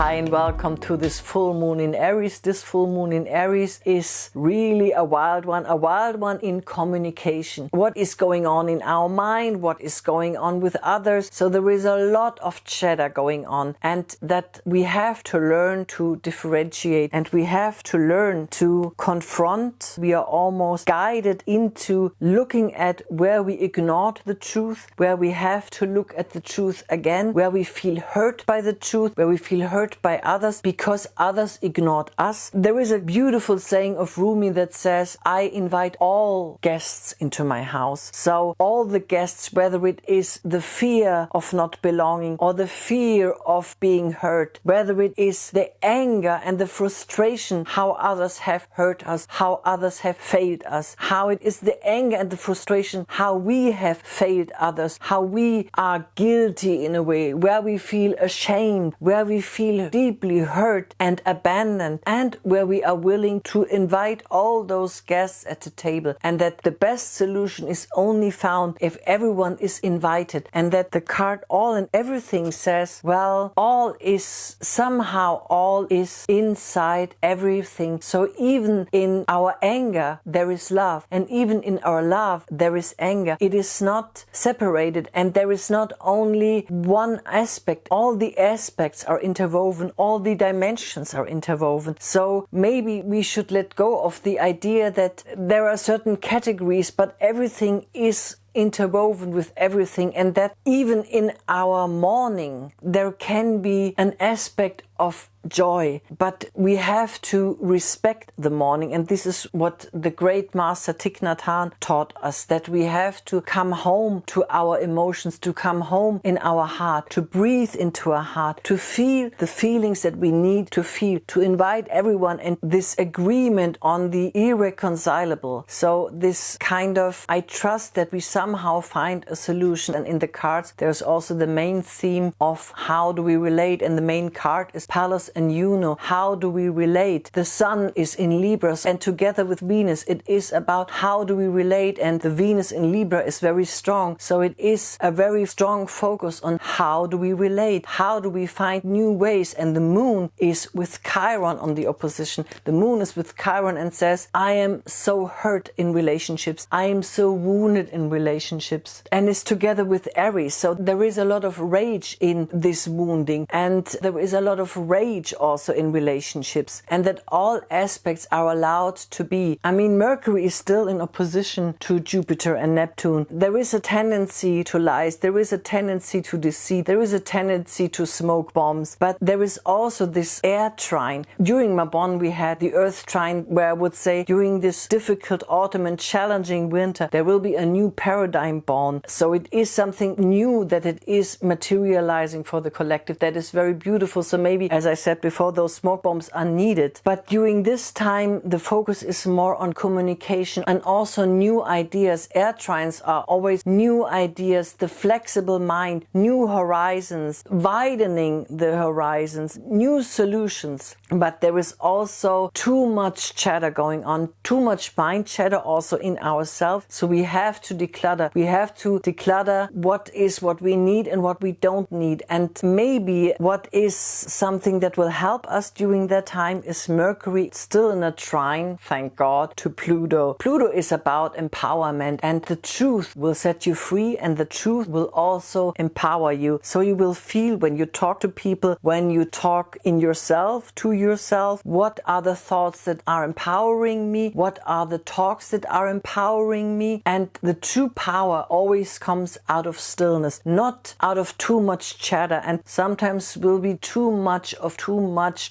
Hi and welcome to this full moon in Aries. This full moon in Aries is really a wild one in communication. What is going on in our mind? What is going on with others? So there is a lot of chatter going on, and that we have to learn to differentiate, and we have to learn to confront. We are almost guided into looking at where we ignored the truth, where we have to look at the truth again, where we feel hurt by the truth, where we feel hurt by others because others ignored us. There is a beautiful saying of Rumi that says, I invite all guests into my house. So all the guests, whether it is the fear of not belonging or the fear of being hurt, whether it is the anger and the frustration, how others have hurt us, how others have failed us, how it is the anger and the frustration, how we have failed others, how we are guilty in a way, where we feel ashamed, where we feel deeply hurt and abandoned, and where we are willing to invite all those guests at the table, and that the best solution is only found if everyone is invited, and that the card all and everything says, well, all is somehow, all is inside everything. So even in our anger there is love, and even in our love there is anger. It is not separated, and there is not only one aspect. All the aspects are interwoven, all the dimensions are interwoven. So maybe we should let go of the idea that there are certain categories, but everything is interwoven with everything, and that even in our mourning there can be an aspect of joy, but we have to respect the mourning. And this is what the great master Thich Nhat Hanh taught us, that we have to come home to our emotions, to come home in our heart, to breathe into our heart, to feel the feelings that we need to feel, to invite everyone, and this agreement on the irreconcilable. So this kind of, I trust that we somehow find a solution. And in the cards there's also the main theme of how do we relate, and the main card is Palace and Juno. How do we relate? The Sun is in Libra, and together with Venus it is about how do we relate, and the Venus in Libra is very strong. So it is a very strong focus on how do we relate, how do we find new ways. And the Moon is with Chiron on the opposition. The Moon is with Chiron and says, I am so hurt in relationships, I am so wounded in relationships, and is together with Aries. So there is a lot of rage in this wounding, and there is a lot of rage also in relationships, and that all aspects are allowed to be. I mean, Mercury is still in opposition to Jupiter and Neptune. There is a tendency to lies, there is a tendency to deceit, there is a tendency to smoke bombs, but there is also this air trine. During Mabon we had the earth trine, where I would say during this difficult autumn and challenging winter there will be a new paradigm born. So it is something new that it is materializing for the collective. That is very beautiful. So maybe, as I said before, those smoke bombs are needed. But during this time the focus is more on communication and also new ideas. Air trines are always new ideas, the flexible mind, new horizons, widening the horizons, new solutions. But there is also too much chatter going on, too much mind chatter also in ourselves. So we have to declutter. We have to declutter what is what we need and what we don't need. And maybe what is something that will help us during that time is Mercury still in a trine, thank God, to Pluto. Pluto is about empowerment, and the truth will set you free, and the truth will also empower you. So you will feel when you talk to people, when you talk in yourself, to yourself, what are the thoughts that are empowering me? What are the talks that are empowering me? And the true power always comes out of stillness, not out of too much chatter, and sometimes will be too much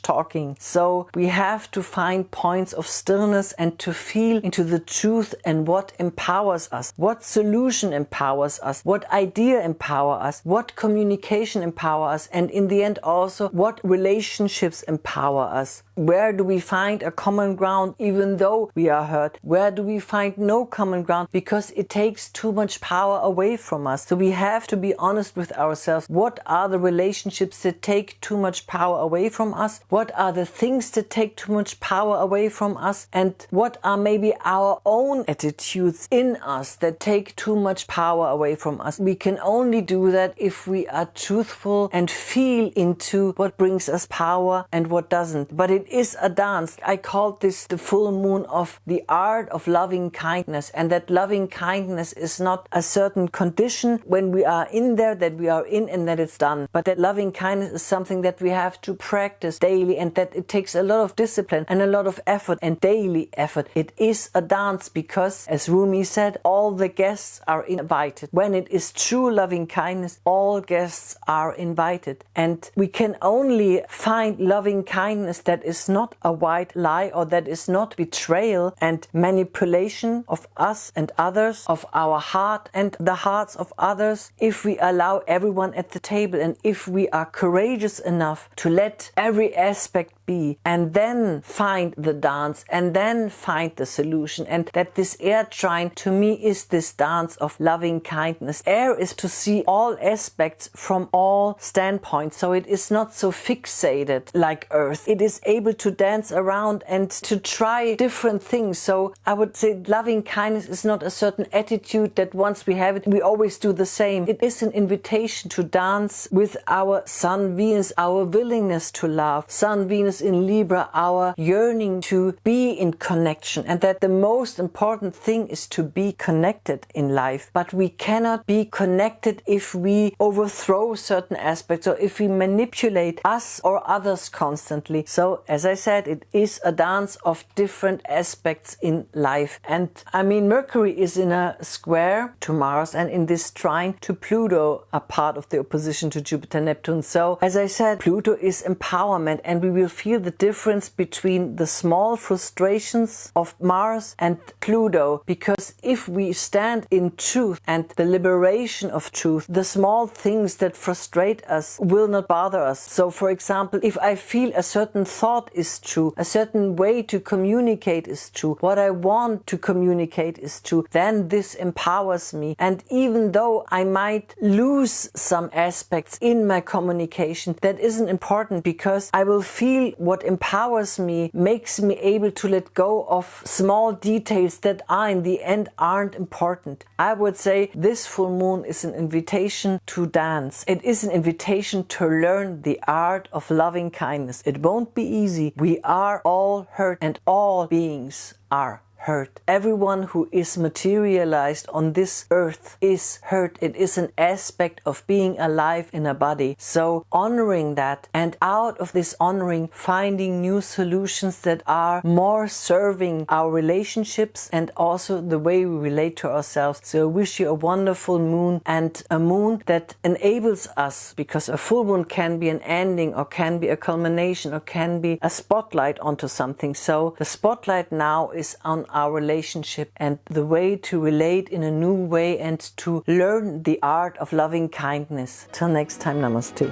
talking. So we have to find points of stillness and to feel into the truth and what empowers us, what solution empowers us, what idea empower us, what communication empower us, and in the end also what relationships empower us. Where do we find a common ground even though we are hurt? Where do we find no common ground? Because it takes too much power away from us. So we have to be honest with ourselves. What are the relationships that take too much power away from us? What are the things that take too much power away from us? And what are maybe our own attitudes in us that take too much power away from us? We can only do that if we are truthful and feel into what brings us power and what doesn't. But it is a dance. I called this the full moon of the art of loving kindness, and that loving kindness is not a certain condition when we are in there that we are in and that it's done, but that loving kindness is something that we have to practice daily, and that it takes a lot of discipline and a lot of effort and daily effort. It is a dance because, as Rumi said, all the guests are invited. When it is true loving kindness, all guests are invited, and we can only find loving kindness that is not a white lie, or that is not betrayal and manipulation of us and others, of our heart and the hearts of others, if we allow everyone at the table, and if we are courageous enough to let every aspect be, and then find the dance, and then find the solution. And that this air trine to me is this dance of loving kindness. Air is to see all aspects from all standpoints, so it is not so fixated like earth. It is able to dance around and to try different things. So I would say loving kindness is not a certain attitude that once we have it, we always do the same. It is an invitation to dance with our Sun, Venus, our willingness to love. Sun, Venus in Libra, our yearning to be in connection, and that the most important thing is to be connected in life. But we cannot be connected if we overthrow certain aspects, or if we manipulate us or others constantly. So, as I said, it is a dance of different aspects in life. And I mean, Mercury is in a square to Mars, and in this trine to Pluto, a part of the opposition to Jupiter, Neptune. So, as I said, Pluto is empowerment, and we will feel the difference between the small frustrations of Mars and Pluto, because if we stand in truth and the liberation of truth, the small things that frustrate us will not bother us. So, for example, if I feel a certain thought is true, a certain way to communicate is true, what I want to communicate is true, then this empowers me. And even though I might lose some aspects in my communication, that isn't important, because I will feel what empowers me, makes me able to let go of small details that are in the end aren't important. I would say this full moon is an invitation to dance. It is an invitation to learn the art of loving kindness. It won't be easy. We are all hurt, and all beings are hurt. Everyone who is materialized on this earth is hurt. It is an aspect of being alive in a body. So honoring that, and out of this honoring, finding new solutions that are more serving our relationships and also the way we relate to ourselves. So I wish you a wonderful moon, and a moon that enables us, because a full moon can be an ending, or can be a culmination, or can be a spotlight onto something. So the spotlight now is on our relationship, and the way to relate in a new way, and to learn the art of loving kindness. Till next time, namaste.